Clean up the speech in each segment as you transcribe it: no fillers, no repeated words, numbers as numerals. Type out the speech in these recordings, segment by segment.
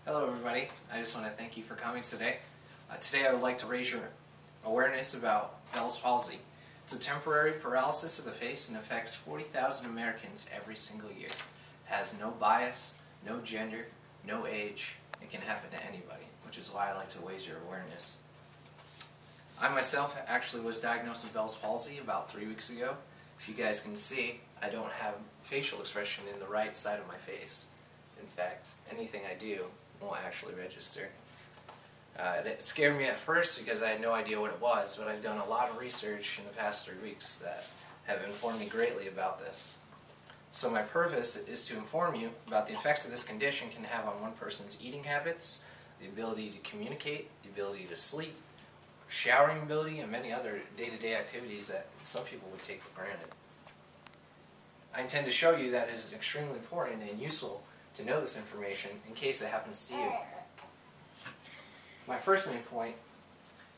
Hello everybody, I just want to thank you for coming today. Today I would like to raise your awareness about Bell's palsy. It's a temporary paralysis of the face and affects 40,000 Americans every single year. It has no bias, no gender, no age. It can happen to anybody, which is why I like to raise your awareness. I myself actually was diagnosed with Bell's palsy about 3 weeks ago. If you guys can see, I don't have facial expression in the right side of my face. In fact, anything I do won't actually register. It scared me at first because I had no idea what it was, but I've done a lot of research in the past 3 weeks that have informed me greatly about this. So my purpose is to inform you about the effects that this condition can have on one person's eating habits, the ability to communicate, the ability to sleep, showering ability, and many other day-to-day activities that some people would take for granted. I intend to show you that it is extremely important and useful to know this information in case it happens to you. My first main point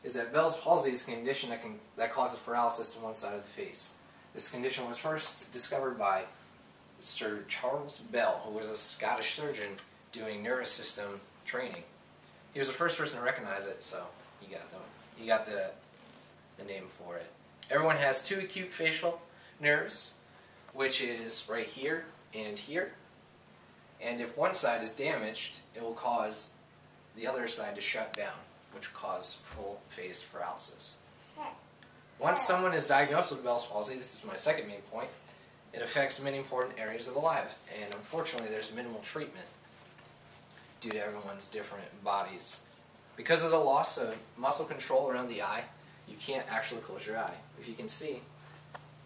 is that Bell's palsy is a condition that causes paralysis to one side of the face. This condition was first discovered by Sir Charles Bell, who was a Scottish surgeon doing nervous system training. He was the first person to recognize it, so he got the name for it. Everyone has two acute facial nerves, which is right here and here. And if one side is damaged, it will cause the other side to shut down, which will cause full face paralysis. Once someone is diagnosed with Bell's palsy, this is my second main point, it affects many important areas of the life, and unfortunately there's minimal treatment due to everyone's different bodies. Because of the loss of muscle control around the eye, you can't actually close your eye. If you can see,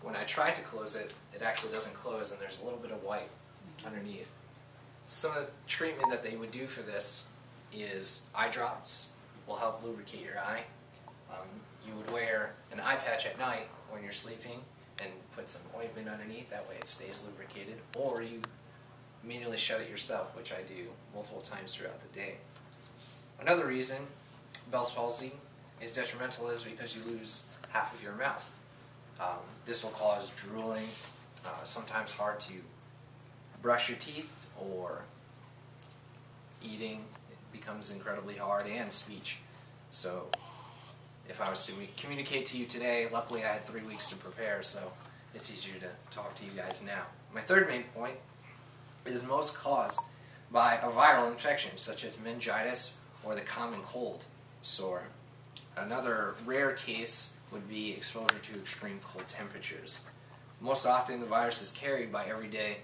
when I try to close it, it actually doesn't close and there's a little bit of white underneath. Some of the treatment that they would do for this is eye drops, will help lubricate your eye. You would wear an eye patch at night when you're sleeping and put some ointment underneath, that way it stays lubricated, or you manually shut it yourself, which I do multiple times throughout the day. Another reason Bell's palsy is detrimental is because you lose half of your mouth. This will cause drooling, sometimes hard to brush your teeth, or eating becomes incredibly hard, and speech. So if I was to communicate to you today, luckily I had 3 weeks to prepare, so it's easier to talk to you guys now. My third main point is most caused by a viral infection, such as meningitis or the common cold sore. Another rare case would be exposure to extreme cold temperatures. Most often the virus is carried by everyday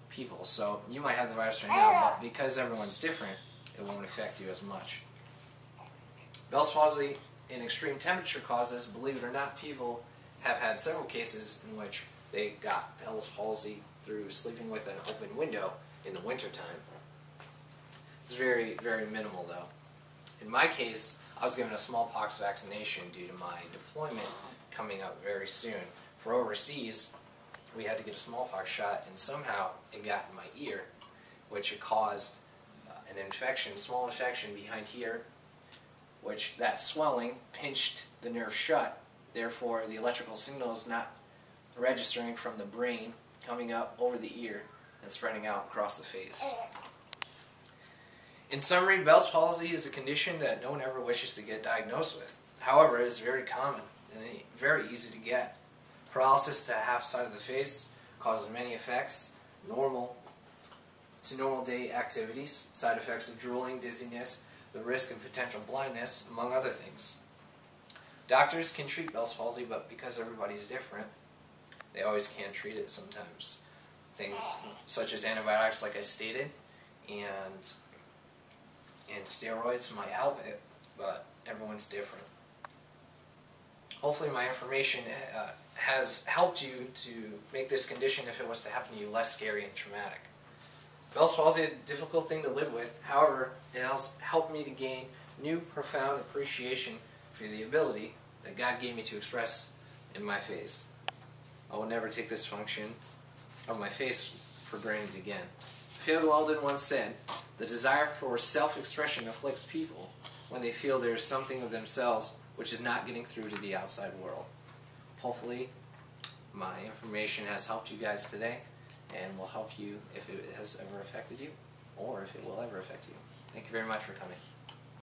people, so you might have the virus right now, but because everyone's different, it won't affect you as much. Bell's palsy in extreme temperature causes, believe it or not, people have had several cases in which they got Bell's palsy through sleeping with an open window in the wintertime. It's very, very minimal though. In my case, I was given a smallpox vaccination due to my deployment coming up very soon. For overseas, we had to get a smallpox shot, and somehow it got in my ear, which it caused an infection, small infection behind here, which that swelling pinched the nerve shut. Therefore, the electrical signal is not registering from the brain, coming up over the ear and spreading out across the face. In summary, Bell's palsy is a condition that no one ever wishes to get diagnosed with. However, it is very common and very easy to get. Paralysis to half side of the face causes many effects, normal day activities, side effects of drooling, dizziness, the risk of potential blindness, among other things. Doctors can treat Bell's palsy, but because everybody is different, they always can't treat it sometimes. Things such as antibiotics, like I stated, and steroids might help it, but everyone's different. Hopefully my information has helped you to make this condition, if it was to happen to you, less scary and traumatic. Bell's palsy is a difficult thing to live with. However, it has helped me to gain new, profound appreciation for the ability that God gave me to express in my face. I will never take this function of my face for granted again. Phil Weldon once said, "The desire for self-expression afflicts people when they feel there is something of themselves which is not getting through to the outside world." Hopefully, my information has helped you guys today, and will help you if it has ever affected you, or if it will ever affect you. Thank you very much for coming.